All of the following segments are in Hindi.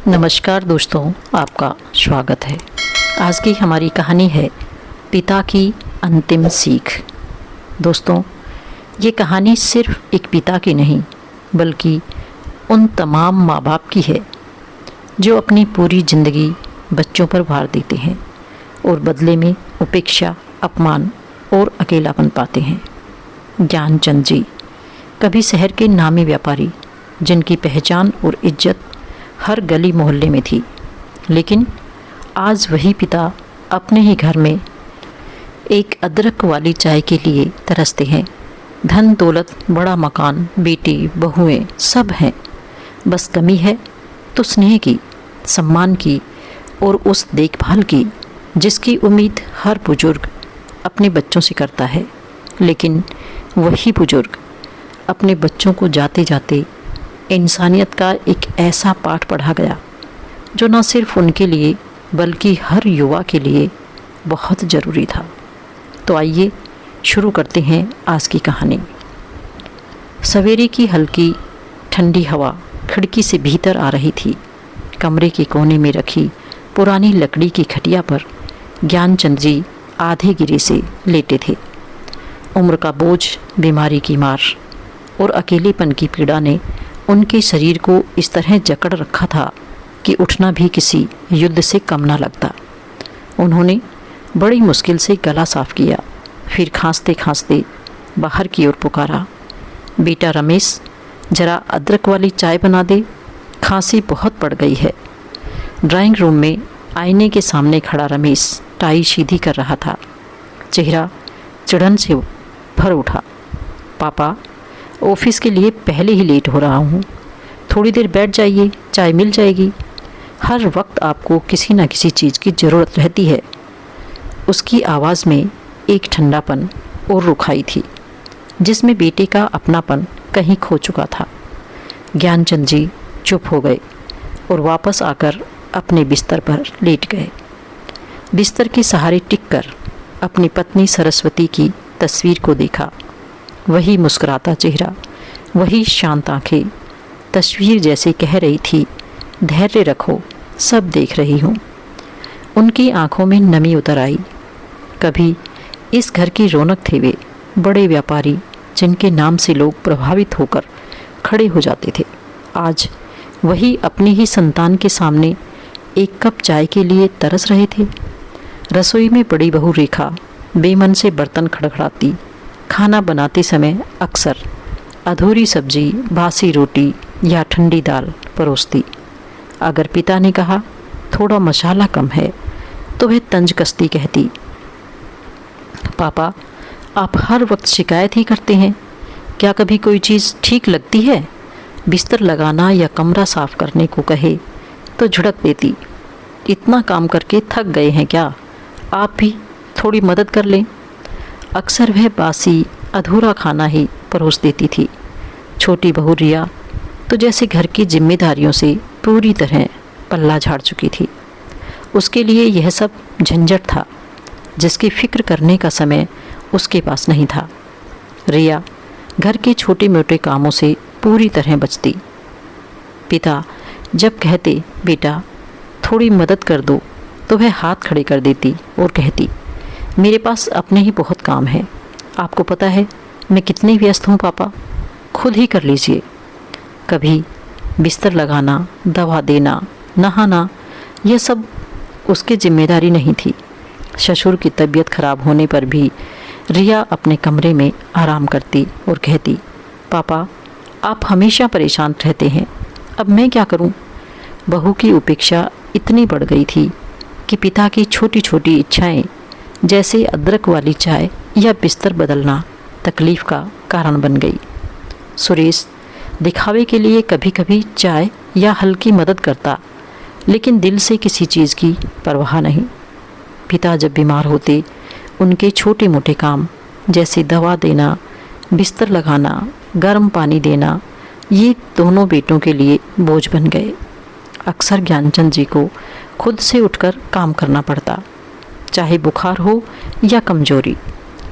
नमस्कार दोस्तों, आपका स्वागत है। आज की हमारी कहानी है पिता की अंतिम सीख। दोस्तों, ये कहानी सिर्फ एक पिता की नहीं बल्कि उन तमाम माँ बाप की है जो अपनी पूरी ज़िंदगी बच्चों पर वार देते हैं और बदले में उपेक्षा, अपमान और अकेलापन पाते हैं। ज्ञानचंद जी कभी शहर के नामी व्यापारी जिनकी पहचान और इज्जत हर गली मोहल्ले में थी, लेकिन आज वही पिता अपने ही घर में एक अदरक वाली चाय के लिए तरसते हैं। धन दौलत, बड़ा मकान, बेटी बहुएं सब हैं, बस कमी है तो स्नेह की, सम्मान की और उस देखभाल की जिसकी उम्मीद हर बुजुर्ग अपने बच्चों से करता है। लेकिन वही बुजुर्ग अपने बच्चों को जाते जाते इंसानियत का एक ऐसा पाठ पढ़ा गया जो न सिर्फ उनके लिए बल्कि हर युवा के लिए बहुत ज़रूरी था। तो आइए शुरू करते हैं आज की कहानी। सवेरे की हल्की ठंडी हवा खिड़की से भीतर आ रही थी। कमरे के कोने में रखी पुरानी लकड़ी की खटिया पर ज्ञानचंद जी आधे गिरे से लेटे थे। उम्र का बोझ, बीमारी की मार और अकेलेपन की पीड़ा ने उनके शरीर को इस तरह जकड़ रखा था कि उठना भी किसी युद्ध से कम ना लगता। उन्होंने बड़ी मुश्किल से गला साफ किया, फिर खांसते खांसते बाहर की ओर पुकारा, बेटा रमेश, जरा अदरक वाली चाय बना दे, खांसी बहुत बढ़ गई है। ड्राइंग रूम में आईने के सामने खड़ा रमेश टाई सीधी कर रहा था। चेहरा चिढ़न से भर उठा। पापा, ऑफिस के लिए पहले ही लेट हो रहा हूँ, थोड़ी देर बैठ जाइए, चाय मिल जाएगी। हर वक्त आपको किसी न किसी चीज़ की ज़रूरत रहती है। उसकी आवाज़ में एक ठंडापन और रुखाई थी जिसमें बेटे का अपनापन कहीं खो चुका था। ज्ञानचंद जी चुप हो गए और वापस आकर अपने बिस्तर पर लेट गए। बिस्तर के सहारे टिककर अपनी पत्नी सरस्वती की तस्वीर को देखा। वही मुस्कुराता चेहरा, वही शांत आंखें, तस्वीर जैसे कह रही थी, धैर्य रखो, सब देख रही हूँ। उनकी आंखों में नमी उतर आई। कभी इस घर की रौनक थे वे, बड़े व्यापारी जिनके नाम से लोग प्रभावित होकर खड़े हो जाते थे। आज वही अपनी ही संतान के सामने एक कप चाय के लिए तरस रहे थे। रसोई में बड़ी बहू रेखा बेमन से बर्तन खड़खड़ाती, खाना बनाते समय अक्सर अधूरी सब्जी, बासी रोटी या ठंडी दाल परोसती। अगर पिता ने कहा थोड़ा मसाला कम है तो वह तंज कसती कहती, पापा, आप हर वक्त शिकायत ही करते हैं, क्या कभी कोई चीज़ ठीक लगती है? बिस्तर लगाना या कमरा साफ करने को कहे तो झुड़क देती, इतना काम करके थक गए हैं क्या, आप भी थोड़ी मदद कर लें। अक्सर वह बासी अधूरा खाना ही परोस देती थी। छोटी बहू रिया तो जैसे घर की जिम्मेदारियों से पूरी तरह पल्ला झाड़ चुकी थी। उसके लिए यह सब झंझट था जिसकी फिक्र करने का समय उसके पास नहीं था। रिया घर के छोटे मोटे कामों से पूरी तरह बचती। पिता जब कहते बेटा थोड़ी मदद कर दो तो वह हाथ खड़े कर देती और कहती, मेरे पास अपने ही बहुत काम है, आपको पता है मैं कितनी व्यस्त हूँ पापा, खुद ही कर लीजिए। कभी बिस्तर लगाना, दवा देना, नहाना, यह सब उसकी जिम्मेदारी नहीं थी। ससुर की तबीयत खराब होने पर भी रिया अपने कमरे में आराम करती और कहती, पापा आप हमेशा परेशान रहते हैं, अब मैं क्या करूं? बहू की उपेक्षा इतनी बढ़ गई थी कि पिता की छोटी छोटी इच्छाएं जैसे अदरक वाली चाय या बिस्तर बदलना तकलीफ़ का कारण बन गई। सुरेश दिखावे के लिए कभी कभी चाय या हल्की मदद करता, लेकिन दिल से किसी चीज़ की परवाह नहीं। पिता जब बीमार होते उनके छोटे मोटे काम जैसे दवा देना, बिस्तर लगाना, गर्म पानी देना, ये दोनों बेटों के लिए बोझ बन गए। अक्सर ज्ञानचंद जी को खुद से उठकर काम करना पड़ता, चाहे बुखार हो या कमजोरी।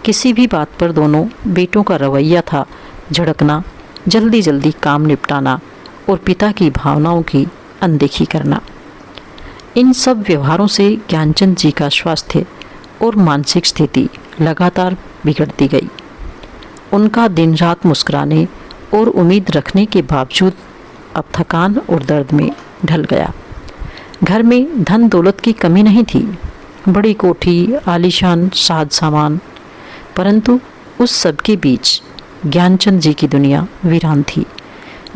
किसी भी बात पर दोनों बेटों का रवैया था झड़कना, जल्दी जल्दी काम निपटाना और पिता की भावनाओं की अनदेखी करना। इन सब व्यवहारों से ज्ञानचंद जी का स्वास्थ्य और मानसिक स्थिति लगातार बिगड़ती गई। उनका दिन रात मुस्कुराने और उम्मीद रखने के बावजूद अब थकान और दर्द में ढल गया। घर में धन दौलत की कमी नहीं थी, बड़ी कोठी, आलीशान साज सामान, परंतु उस सब के बीच ज्ञानचंद जी की दुनिया वीरान थी।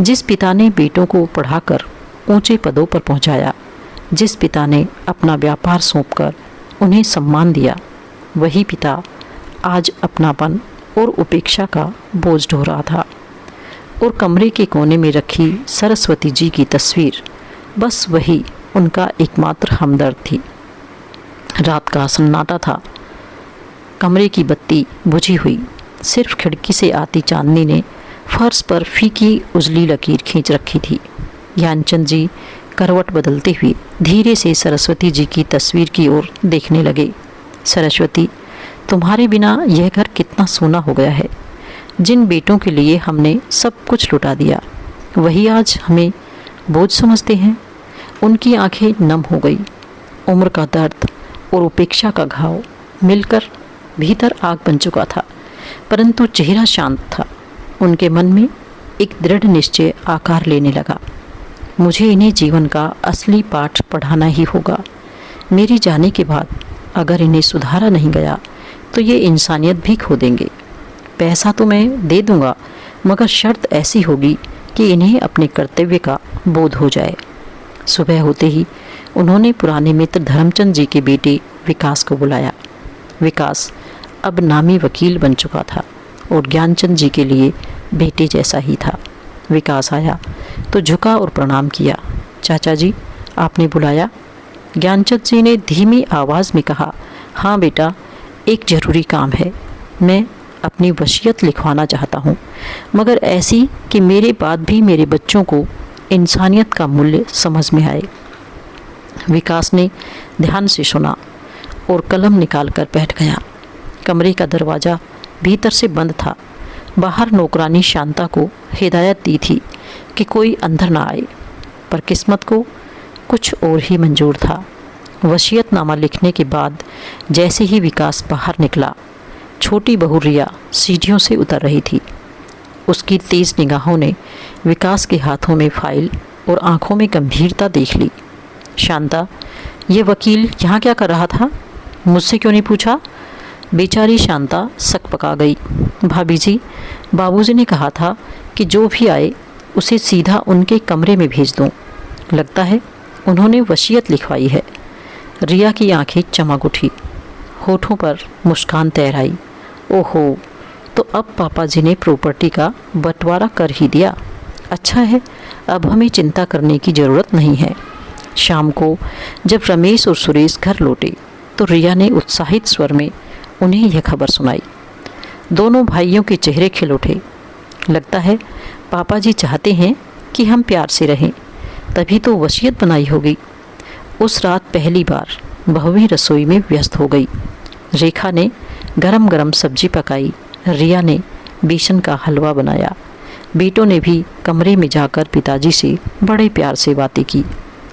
जिस पिता ने बेटों को पढ़ाकर ऊंचे पदों पर पहुंचाया, जिस पिता ने अपना व्यापार सौंपकर उन्हें सम्मान दिया, वही पिता आज अपनापन और उपेक्षा का बोझ ढो रहा था। और कमरे के कोने में रखी सरस्वती जी की तस्वीर, बस वही उनका एकमात्र हमदर्द थी। रात का सन्नाटा था, कमरे की बत्ती बुझी हुई, सिर्फ खिड़की से आती चांदनी ने फर्श पर फीकी उजली लकीर खींच रखी थी। ज्ञानचंद जी करवट बदलते हुए धीरे से सरस्वती जी की तस्वीर की ओर देखने लगे। सरस्वती, तुम्हारे बिना यह घर कितना सूना हो गया है। जिन बेटों के लिए हमने सब कुछ लुटा दिया, वही आज हमें बोझ समझते हैं। उनकी आंखें नम हो गई। उम्र का दर्द और उपेक्षा का घाव मिलकर भीतर आग बन चुका था, परंतु चेहरा शांत था। उनके मन में एक दृढ़ निश्चय आकार लेने लगा। मुझे इन्हें जीवन का असली पाठ पढ़ाना ही होगा। मेरी जाने के बाद अगर इन्हें सुधारा नहीं गया तो ये इंसानियत भी खो देंगे। पैसा तो मैं दे दूंगा, मगर शर्त ऐसी होगी कि इन्हें अपने कर्तव्य का बोध हो जाए। सुबह होते ही उन्होंने पुराने मित्र धर्मचंद जी के बेटे विकास को बुलाया। विकास अब नामी वकील बन चुका था और ज्ञानचंद जी के लिए बेटे जैसा ही था। विकास आया तो झुका और प्रणाम किया। चाचा जी, आपने बुलाया? ज्ञानचंद जी ने धीमी आवाज़ में कहा, हाँ बेटा, एक ज़रूरी काम है। मैं अपनी वसीयत लिखवाना चाहता हूँ, मगर ऐसी कि मेरे बाद भी मेरे बच्चों को इंसानियत का मूल्य समझ में आए। विकास ने ध्यान से सुना और कलम निकाल कर बैठ गया। कमरे का दरवाज़ा भीतर से बंद था। बाहर नौकरानी शांता को हिदायत दी थी कि कोई अंदर ना आए, पर किस्मत को कुछ और ही मंजूर था। वसीयतनामा लिखने के बाद जैसे ही विकास बाहर निकला, छोटी बहू रिया सीढ़ियों से उतर रही थी। उसकी तेज़ निगाहों ने विकास के हाथों में फाइल और आंखों में गंभीरता देख ली। शांता, ये वकील यहाँ क्या कर रहा था? मुझसे क्यों नहीं पूछा? बेचारी शांता सक पका गई। भाभी जी, बाबूजी ने कहा था कि जो भी आए उसे सीधा उनके कमरे में भेज दूं। लगता है उन्होंने वसीयत लिखवाई है। रिया की आंखें चमक उठी, होठों पर मुस्कान तैर आई। ओहो, तो अब पापा जी ने प्रॉपर्टी का बंटवारा कर ही दिया। अच्छा है, अब हमें चिंता करने की ज़रूरत नहीं है। शाम को जब रमेश और सुरेश घर लौटे तो रिया ने उत्साहित स्वर में उन्हें यह खबर सुनाई। दोनों भाइयों के चेहरे खिल उठे। लगता है पापा जी चाहते हैं कि हम प्यार से रहें, तभी तो वसीयत बनाई होगी। उस रात पहली बार बहुएं रसोई में व्यस्त हो गई। रेखा ने गरम गरम सब्जी पकाई, रिया ने बेसन का हलवा बनाया। बेटों ने भी कमरे में जाकर पिताजी से बड़े प्यार से बातें की।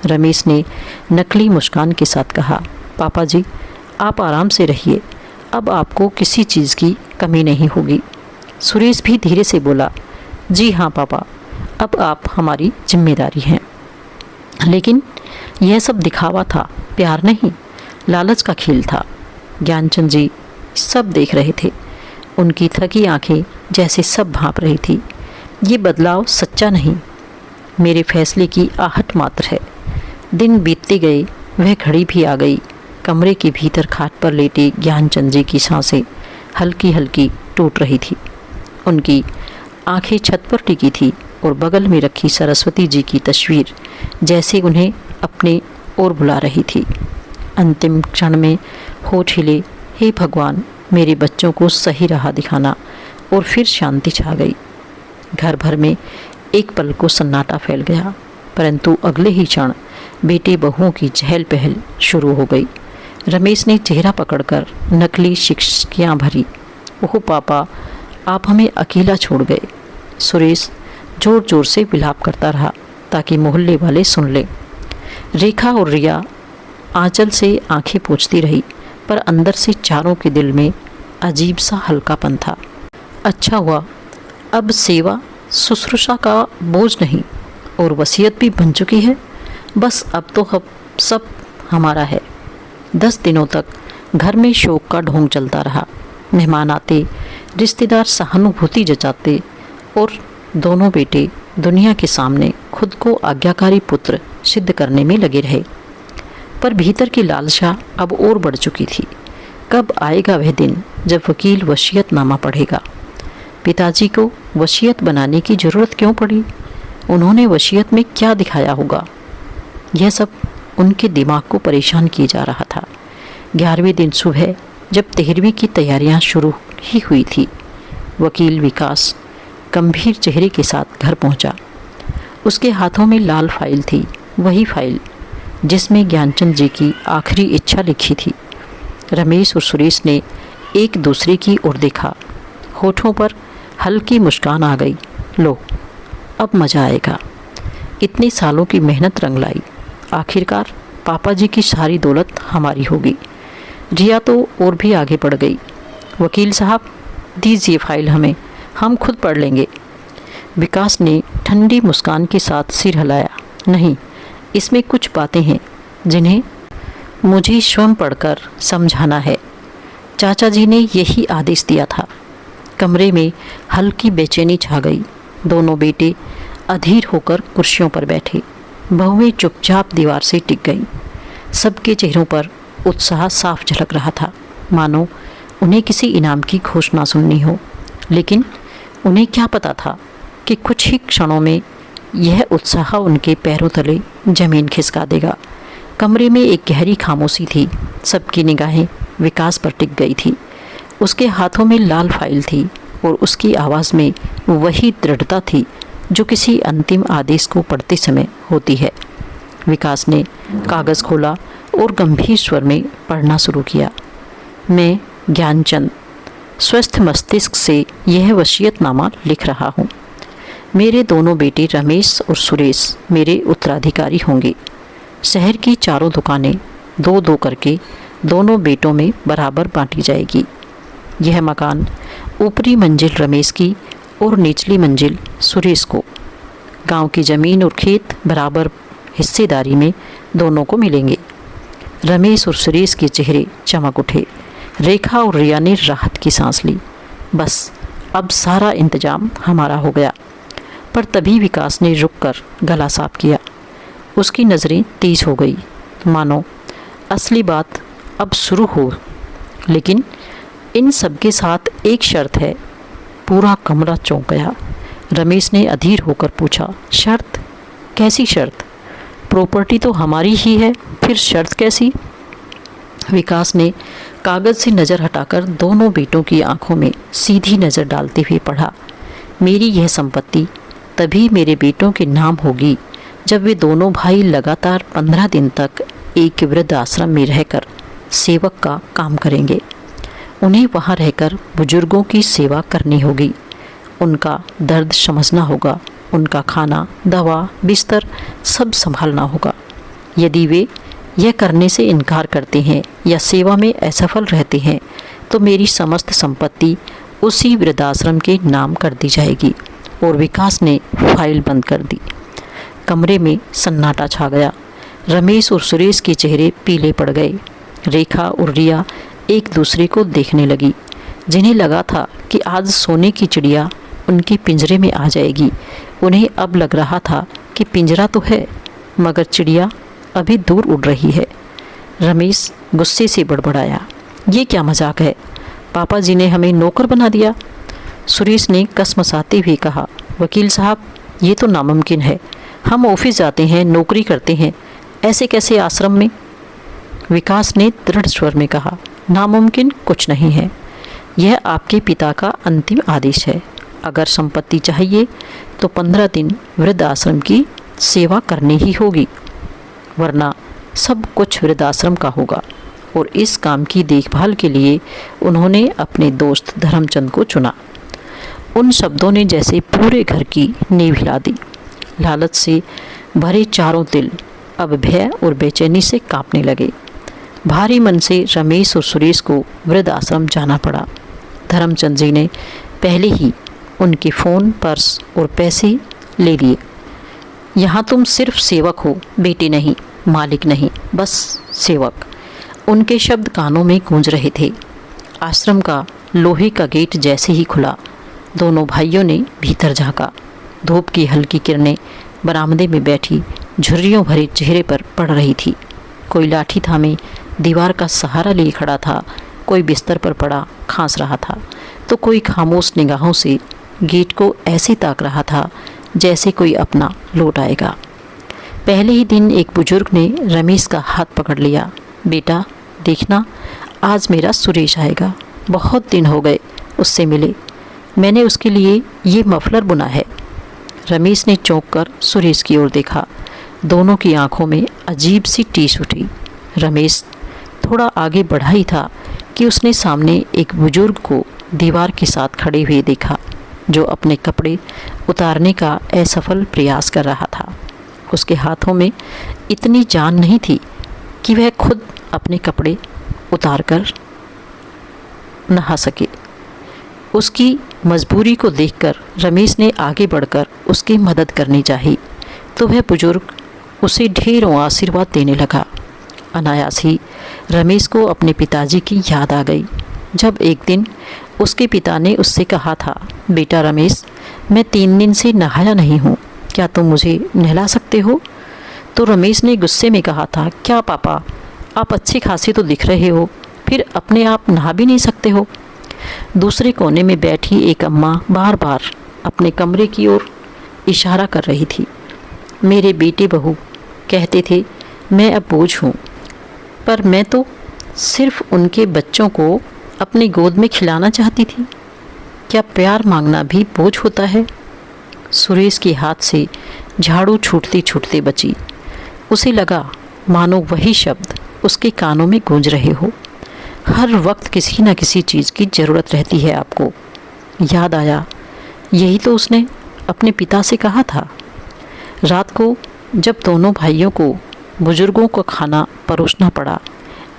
रमेश ने नकली मुस्कान के साथ कहा, पापा जी आप आराम से रहिए, अब आपको किसी चीज़ की कमी नहीं होगी। सुरेश भी धीरे से बोला, जी हाँ पापा, अब आप हमारी जिम्मेदारी हैं। लेकिन यह सब दिखावा था, प्यार नहीं, लालच का खेल था। ज्ञानचंद जी सब देख रहे थे। उनकी थकी आंखें जैसे सब भांप रही थी। ये बदलाव सच्चा नहीं, मेरे फैसले की आहट मात्र है। दिन बीतते गए, वह घड़ी भी आ गई। कमरे के भीतर खाट पर लेटे ज्ञानचंद जी की सांसें हल्की हल्की टूट रही थी। उनकी आंखें छत पर टिकी थी और बगल में रखी सरस्वती जी की तस्वीर जैसे उन्हें अपने ओर बुला रही थी। अंतिम क्षण में होठ हिले, हे भगवान, मेरे बच्चों को सही राह दिखाना। और फिर शांति छा गई। घर भर में एक पल को सन्नाटा फैल गया, परंतु अगले ही क्षण बेटे बहुओं की चहल पहल शुरू हो गई। रमेश ने चेहरा पकड़कर नकली शिकस्कियाँ भरी, ओह पापा, आप हमें अकेला छोड़ गए। सुरेश जोर जोर से विलाप करता रहा ताकि मोहल्ले वाले सुन लें। रेखा और रिया आंचल से आंखें पोंछती रही, पर अंदर से चारों के दिल में अजीब सा हल्कापन था। अच्छा हुआ, अब सेवा शुश्रूषा का बोझ नहीं और वसीयत भी बन चुकी है। बस अब तो सब हमारा है। 10 दिनों तक घर में शोक का ढोंग चलता रहा। मेहमान आते, रिश्तेदार सहानुभूति जताते और दोनों बेटे दुनिया के सामने खुद को आज्ञाकारी पुत्र सिद्ध करने में लगे रहे। पर भीतर की लालसा अब और बढ़ चुकी थी। कब आएगा वह दिन जब वकील वसीयतनामा पढ़ेगा? पिताजी को वसीयत बनाने की ज़रूरत क्यों पड़ी? उन्होंने वसीयत में क्या दिखाया होगा? यह सब उनके दिमाग को परेशान किए जा रहा था। 11वें दिन सुबह जब 13वीं की तैयारियां शुरू ही हुई थी, वकील विकास गंभीर चेहरे के साथ घर पहुंचा। उसके हाथों में लाल फाइल थी, वही फाइल जिसमें ज्ञानचंद जी की आखिरी इच्छा लिखी थी। रमेश और सुरेश ने एक दूसरे की ओर देखा। होठों पर हल्की मुस्कान आ गई। लो, अब मज़ा आएगा। इतने सालों की मेहनत रंग लाई। आखिरकार पापा जी की सारी दौलत हमारी होगी। रिया तो और भी आगे बढ़ गई। वकील साहब, दीजिए फाइल हमें, हम खुद पढ़ लेंगे। विकास ने ठंडी मुस्कान के साथ सिर हिलाया। नहीं, इसमें कुछ बातें हैं जिन्हें मुझे स्वयं पढ़कर समझाना है। चाचा जी ने यही आदेश दिया था। कमरे में हल्की बेचैनी छा गई। दोनों बेटे अधीर होकर कुर्सियों पर बैठे। बहुएं चुपचाप दीवार से टिक गईं। सबके चेहरों पर उत्साह साफ झलक रहा था, मानो उन्हें किसी इनाम की घोषणा सुननी हो। लेकिन उन्हें क्या पता था कि कुछ ही क्षणों में यह उत्साह उनके पैरों तले जमीन खिसका देगा। कमरे में एक गहरी खामोशी थी। सबकी निगाहें विकास पर टिक गई थी। उसके हाथों में लाल फाइल थी और उसकी आवाज़ में वही दृढ़ता थी जो किसी अंतिम आदेश को पढ़ते समय होती है। विकास ने कागज़ खोला और गंभीर स्वर में पढ़ना शुरू किया। मैं ज्ञानचंद स्वस्थ मस्तिष्क से यह वसीयतनामा लिख रहा हूँ। मेरे दोनों बेटे रमेश और सुरेश मेरे उत्तराधिकारी होंगे। शहर की चारों दुकानें 2-2 करके दोनों बेटों में बराबर बांटी जाएगी। यह मकान ऊपरी मंजिल रमेश की और निचली मंजिल सुरेश को। गांव की ज़मीन और खेत बराबर हिस्सेदारी में दोनों को मिलेंगे। रमेश और सुरेश के चेहरे चमक उठे। रेखा और रिया ने राहत की सांस ली। बस अब सारा इंतजाम हमारा हो गया। पर तभी विकास ने रुककर गला साफ किया। उसकी नज़रें तेज हो गई, मानो असली बात अब शुरू हो। लेकिन इन सब के साथ एक शर्त है। पूरा कमरा चौंक गया। रमेश ने अधीर होकर पूछा, शर्त? कैसी शर्त? प्रॉपर्टी तो हमारी ही है, फिर शर्त कैसी? विकास ने कागज़ से नज़र हटाकर दोनों बेटों की आंखों में सीधी नज़र डालते हुए पढ़ा। मेरी यह संपत्ति तभी मेरे बेटों के नाम होगी जब वे दोनों भाई लगातार 15 दिन तक एक वृद्ध आश्रम में रहकर सेवक का काम करेंगे। उन्हें वहाँ रहकर बुजुर्गों की सेवा करनी होगी। उनका दर्द समझना होगा। उनका खाना, दवा, बिस्तर सब संभालना होगा। यदि वे यह करने से इनकार करते हैं या सेवा में असफल रहते हैं तो मेरी समस्त संपत्ति उसी वृद्धाश्रम के नाम कर दी जाएगी। और विकास ने फाइल बंद कर दी। कमरे में सन्नाटा छा गया। रमेश और सुरेश के चेहरे पीले पड़ गए। रेखा और रिया एक दूसरे को देखने लगी। जिन्हें लगा था कि आज सोने की चिड़िया उनके पिंजरे में आ जाएगी, उन्हें अब लग रहा था कि पिंजरा तो है मगर चिड़िया अभी दूर उड़ रही है। रमेश गुस्से से बड़बड़ाया, ये क्या मजाक है? पापा जी ने हमें नौकर बना दिया। सुरेश ने कसमसाते हुए कहा, वकील साहब, ये तो नामुमकिन है। हम ऑफिस जाते हैं, नौकरी करते हैं, ऐसे कैसे आश्रम में? विकास ने दृढ़ स्वर में कहा, नामुमकिन कुछ नहीं है। यह आपके पिता का अंतिम आदेश है। अगर संपत्ति चाहिए तो 15 दिन वृद्धाश्रम की सेवा करनी ही होगी, वरना सब कुछ वृद्धाश्रम का होगा। और इस काम की देखभाल के लिए उन्होंने अपने दोस्त धर्मचंद को चुना। उन शब्दों ने जैसे पूरे घर की नींव हिला दी। लालच से भरे चारों दिल अब भय और बेचैनी से कांपने लगे। भारी मन से रमेश और सुरेश को वृद्ध आश्रम जाना पड़ा। धर्मचंद जी ने पहले ही उनके फ़ोन, पर्स और पैसे ले लिए। यहाँ तुम सिर्फ सेवक हो, बेटे नहीं, मालिक नहीं, बस सेवक। उनके शब्द कानों में गूंज रहे थे। आश्रम का लोहे का गेट जैसे ही खुला, दोनों भाइयों ने भीतर झांका। धूप की हल्की किरणें बरामदे में बैठी झुर्रियों भरे चेहरे पर पड़ रही थी। कोई लाठी थामे दीवार का सहारा लिए खड़ा था, कोई बिस्तर पर पड़ा खांस रहा था, तो कोई खामोश निगाहों से गेट को ऐसे ताक रहा था जैसे कोई अपना लौट आएगा। पहले ही दिन एक बुजुर्ग ने रमेश का हाथ पकड़ लिया। बेटा देखना, आज मेरा सुरेश आएगा, बहुत दिन हो गए उससे मिले, मैंने उसके लिए ये मफलर बुना है। रमेश ने चौंक कर सुरेश की ओर देखा। दोनों की आंखों में अजीब सी टीस उठी। रमेश थोड़ा आगे बढ़ा ही था कि उसने सामने एक बुजुर्ग को दीवार के साथ खड़े हुए देखा, जो अपने कपड़े उतारने का असफल प्रयास कर रहा था। उसके हाथों में इतनी जान नहीं थी कि वह खुद अपने कपड़े उतारकर नहा सके। उसकी मजबूरी को देखकर रमेश ने आगे बढ़कर उसकी मदद करनी चाहिए, तो वह बुजुर्ग उसे ढेरों आशीर्वाद देने लगा। अनायास ही रमेश को अपने पिताजी की याद आ गई, जब एक दिन उसके पिता ने उससे कहा था, बेटा रमेश, मैं 3 दिन से नहाया नहीं हूँ, क्या तुम मुझे नहला सकते हो? तो रमेश ने गुस्से में कहा था, क्या पापा, आप अच्छे खासे तो दिख रहे हो, फिर अपने आप नहा भी नहीं सकते हो? दूसरे कोने में बैठी एक अम्मा बार बार अपने कमरे की ओर इशारा कर रही थी। मेरे बेटे बहू कहते थे मैं अब बोझ हूँ, पर मैं तो सिर्फ उनके बच्चों को अपनी गोद में खिलाना चाहती थी। क्या प्यार मांगना भी बोझ होता है? सुरेश के हाथ से झाड़ू छूटते छूटते बची। उसे लगा मानो वही शब्द उसके कानों में गूंज रहे हो। हर वक्त किसी न किसी चीज़ की ज़रूरत रहती है आपको। याद आया, यही तो उसने अपने पिता से कहा था। रात को जब दोनों भाइयों को बुजुर्गों को खाना परोसना पड़ा,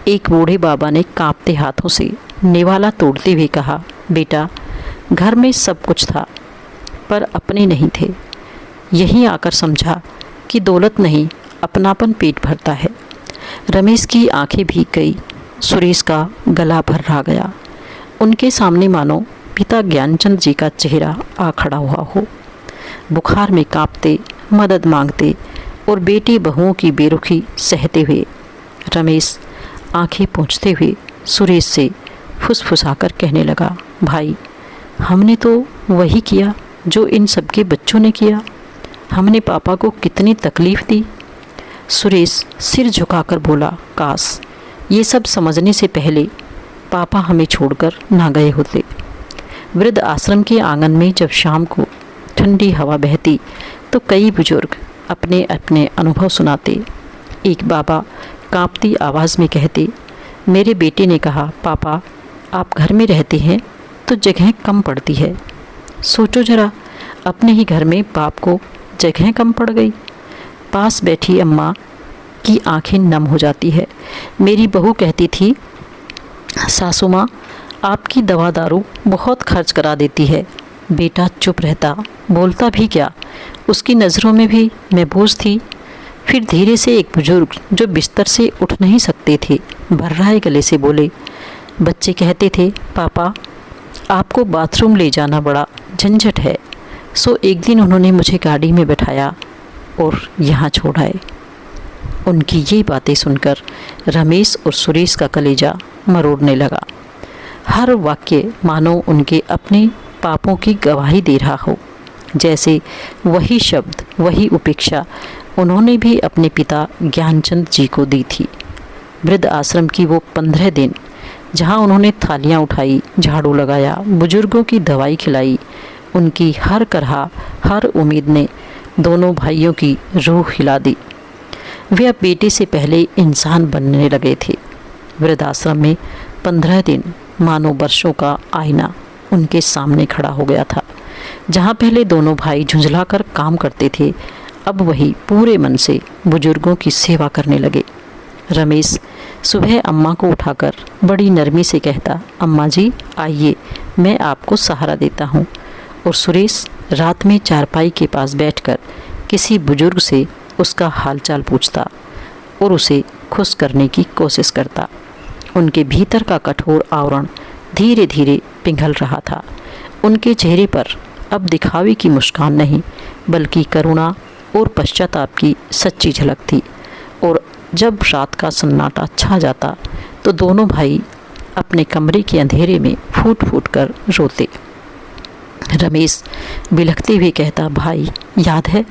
एक बूढ़े बाबा ने कांपते हाथों से निवाला तोड़ते हुए कहा, बेटा घर में सब कुछ था, पर अपने नहीं थे। यहीं आकर समझा कि दौलत नहीं, अपनापन पेट भरता है। रमेश की आंखें भीग गई। सुरेश का गला भर्रा गया। उनके सामने मानो पिता ज्ञानचंद जी का चेहरा आ खड़ा हुआ हो, बुखार में कांपते, मदद मांगते और बेटी बहुओं की बेरुखी सहते हुए। रमेश आंखें पोंछते हुए सुरेश से फुसफुसाकर कहने लगा, भाई हमने तो वही किया जो इन सबके बच्चों ने किया। हमने पापा को कितनी तकलीफ़ दी। सुरेश सिर झुकाकर बोला, काश ये सब समझने से पहले पापा हमें छोड़कर ना गए होते। वृद्ध आश्रम के आंगन में जब शाम को ठंडी हवा बहती तो कई बुजुर्ग अपने अपने अनुभव सुनाते। एक बाबा कांपती आवाज़ में कहते, मेरे बेटे ने कहा, पापा आप घर में रहते हैं तो जगह कम पड़ती है। सोचो जरा, अपने ही घर में बाप को जगह कम पड़ गई। पास बैठी अम्मा की आंखें नम हो जाती है। मेरी बहू कहती थी, सासू माँ आपकी दवा दारू बहुत खर्च करा देती है। बेटा चुप रहता, बोलता भी क्या, उसकी नज़रों में भी मैं बोझ थी। फिर धीरे से एक बुजुर्ग जो बिस्तर से उठ नहीं सकते थे, भर्राए गले से बोले, बच्चे कहते थे, पापा आपको बाथरूम ले जाना बड़ा झंझट है। सो एक दिन उन्होंने मुझे गाड़ी में बैठाया और यहाँ छोड़ आए। उनकी ये बातें सुनकर रमेश और सुरेश का कलेजा मरोड़ने लगा। हर वाक्य मानो उनके अपने पापों की गवाही दे रहा हो, जैसे वही शब्द, वही उपेक्षा उन्होंने भी अपने पिता ज्ञानचंद जी को दी थी। वृद्ध आश्रम की वो 15 दिन जहाँ उन्होंने थालियाँ उठाई, झाड़ू लगाया, बुजुर्गों की दवाई खिलाई, उनकी हर करहा, हर उम्मीद ने दोनों भाइयों की रूह हिला दी। वे अब बेटे से पहले इंसान बनने लगे थे। वृद्धाश्रम में 15 दिन मानो वर्षों का आईना उनके सामने खड़ा हो गया था। जहाँ पहले दोनों भाई झुंझलाकर काम करते थे, अब वही पूरे मन से बुजुर्गों की सेवा करने लगे। रमेश सुबह अम्मा को उठाकर बड़ी नरमी से कहता, अम्मा जी आइए, मैं आपको सहारा देता हूँ। और सुरेश रात में चारपाई के पास बैठकर किसी बुजुर्ग से उसका हालचाल पूछता और उसे खुश करने की कोशिश करता। उनके भीतर का कठोर आवरण धीरे धीरे पिघल रहा था। उनके चेहरे पर अब दिखावे की मुस्कान नहीं, बल्कि करुणा और पश्चाताप की सच्ची झलक थी। और जब रात का सन्नाटा छा जाता तो दोनों भाई अपने कमरे के अंधेरे में फूट फूट कर रोते। रमेश बिलखते हुए कहता, भाई याद है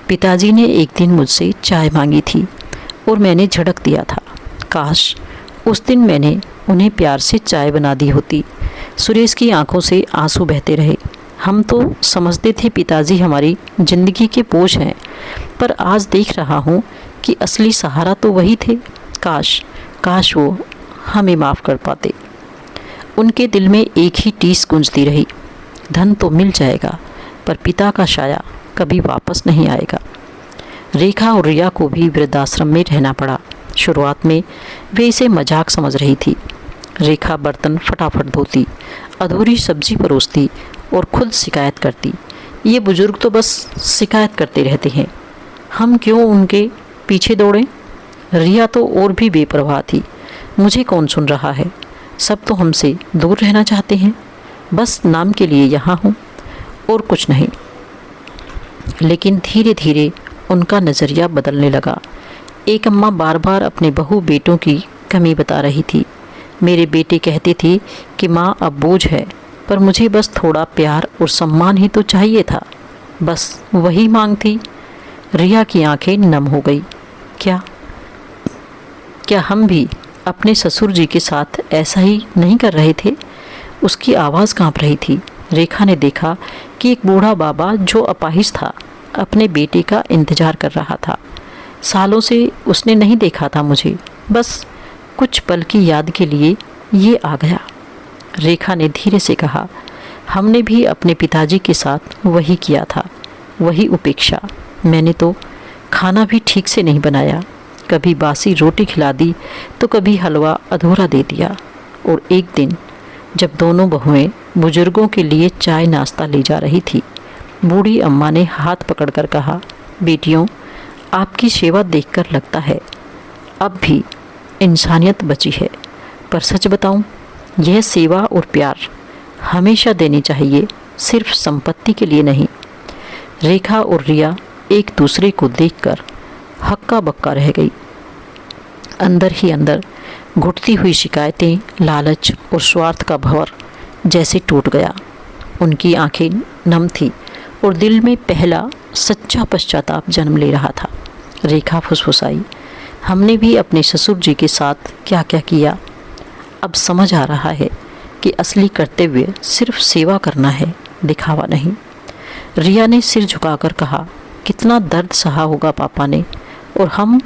पिताजी ने एक दिन मुझसे चाय मांगी थी और मैंने झड़क दिया था। काश उस दिन मैंने उन्हें प्यार से चाय बना दी होती। सुरेश की आंखों से आंसू बहते रहे। हम तो समझते थे पिताजी हमारी जिंदगी के बोझ हैं, पर आज देख रहा हूँ कि असली सहारा तो वही थे। काश काश वो हमें माफ़ कर पाते। उनके दिल में एक ही टीस गूंजती रही, धन तो मिल जाएगा पर पिता का साया कभी वापस नहीं आएगा। रेखा और रिया को भी वृद्धाश्रम में रहना पड़ा। शुरुआत में वे इसे मजाक समझ रही थी। रेखा बर्तन फटाफट धोती, अधूरी सब्जी परोसती और खुद शिकायत करती, ये बुजुर्ग तो बस शिकायत करते रहते हैं, हम क्यों उनके पीछे दौड़ें। रिया तो और भी बेपरवाह थी, मुझे कौन सुन रहा है, सब तो हमसे दूर रहना चाहते हैं, बस नाम के लिए यहाँ हूँ और कुछ नहीं। लेकिन धीरे धीरे उनका नज़रिया बदलने लगा। एक अम्मा बार बार अपने बहू बेटों की कमी बता रही थी। मेरे बेटे कहते थे कि माँ अब बोझ है, पर मुझे बस थोड़ा प्यार और सम्मान ही तो चाहिए था, बस वही मांग थी। रिया की आंखें नम हो गई। क्या हम भी अपने ससुर जी के साथ ऐसा ही नहीं कर रहे थे? उसकी आवाज़ कांप रही थी। रेखा ने देखा कि एक बूढ़ा बाबा जो अपाहिज था अपने बेटे का इंतजार कर रहा था। सालों से उसने नहीं देखा था मुझे, बस कुछ पल की याद के लिए ये आ गया। रेखा ने धीरे से कहा, हमने भी अपने पिताजी के साथ वही किया था, वही उपेक्षा। मैंने तो खाना भी ठीक से नहीं बनाया, कभी बासी रोटी खिला दी तो कभी हलवा अधूरा दे दिया। और एक दिन जब दोनों बहुएं बुजुर्गों के लिए चाय नाश्ता ले जा रही थी, बूढ़ी अम्मा ने हाथ पकड़कर कहा, बेटियों आपकी सेवा देखकर लगता है अब भी इंसानियत बची है, पर सच बताऊं, यह सेवा और प्यार हमेशा देनी चाहिए, सिर्फ संपत्ति के लिए नहीं। रेखा और रिया एक दूसरे को देखकर हक्का बक्का रह गई। अंदर ही अंदर घुटती हुई शिकायतें, लालच और स्वार्थ का भंवर जैसे टूट गया। उनकी आंखें नम थी और दिल में पहला सच्चा पश्चाताप जन्म ले रहा था। रेखा फुसफुसाई, हमने भी अपने ससुर जी के साथ क्या क्या किया। अब समझ आ रहा है कि असली कर्तव्य सिर्फ सेवा करना है, दिखावा नहीं। रिया ने सिर झुकाकर कहा, कितना दर्द सहा होगा पापा ने, और हम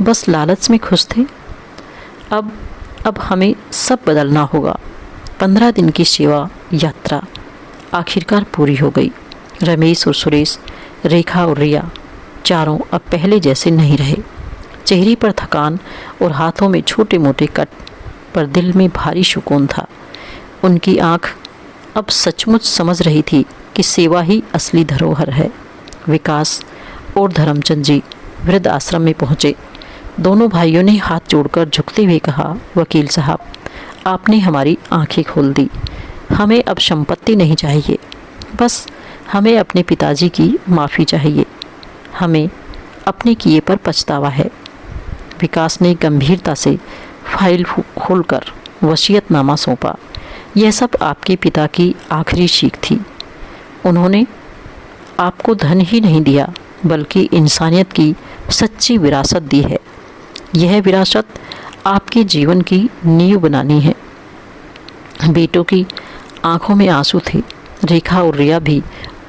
बस लालच में खुश थे। अब हमें सब बदलना होगा। 15 दिन की सेवा यात्रा आखिरकार पूरी हो गई। रमेश और सुरेश, रेखा और रिया चारों अब पहले जैसे नहीं रहे। चेहरे पर थकान और हाथों में छोटे मोटे कट, पर दिल में भारी सुकून था। उनकी आंख अब सचमुच समझ रही थी कि सेवा ही असली धरोहर है। विकास और धर्मचंद जी वृद्ध आश्रम में पहुँचे। दोनों भाइयों ने हाथ जोड़कर झुकते हुए कहा, वकील साहब आपने हमारी आंखें खोल दी। हमें अब संपत्ति नहीं चाहिए, बस हमें अपने पिताजी की माफ़ी चाहिए। हमें अपने किए पर पछतावा है। विकास ने गंभीरता से फाइल खोलकर वसीयतनामा सौंपा। यह सब आपके पिता की आखिरी सीख थी। उन्होंने आपको धन ही नहीं दिया, बल्कि इंसानियत की सच्ची विरासत दी है। यह विरासत आपके जीवन की नींव बनानी है। बेटों की आंखों में आंसू थे। रेखा और रिया भी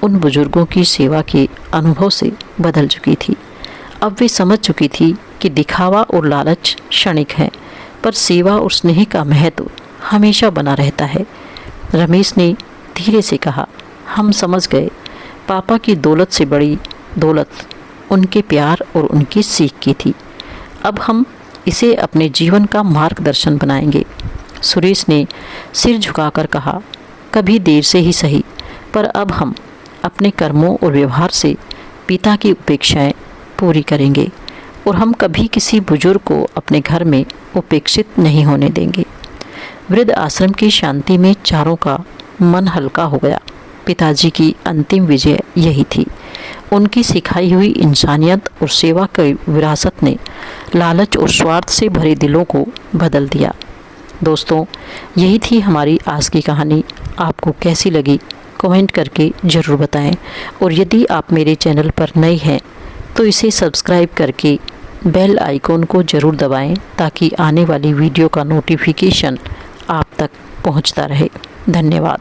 उन बुजुर्गों की सेवा के अनुभव से बदल चुकी थी। अब वे समझ चुकी थी कि दिखावा और लालच क्षणिक है, पर सेवा और स्नेह का महत्व हमेशा बना रहता है। रमेश ने धीरे से कहा, हम समझ गए, पापा की दौलत से बड़ी दौलत उनके प्यार और उनकी सीख की थी। अब हम इसे अपने जीवन का मार्गदर्शन बनाएंगे। सुरेश ने सिर झुकाकर कहा, कभी देर से ही सही, पर अब हम अपने कर्मों और व्यवहार से पिता की अपेक्षाएं पूरी करेंगे और हम कभी किसी बुजुर्ग को अपने घर में उपेक्षित नहीं होने देंगे। वृद्ध आश्रम की शांति में चारों का मन हल्का हो गया। पिताजी की अंतिम विजय यही थी। उनकी सिखाई हुई इंसानियत और सेवा की विरासत ने लालच और स्वार्थ से भरे दिलों को बदल दिया। दोस्तों, यही थी हमारी आज की कहानी। आपको कैसी लगी कमेंट करके ज़रूर बताएं और यदि आप मेरे चैनल पर नए हैं तो इसे सब्सक्राइब करके बेल आइकॉन को ज़रूर दबाएं ताकि आने वाली वीडियो का नोटिफिकेशन आप तक पहुंचता रहे। धन्यवाद।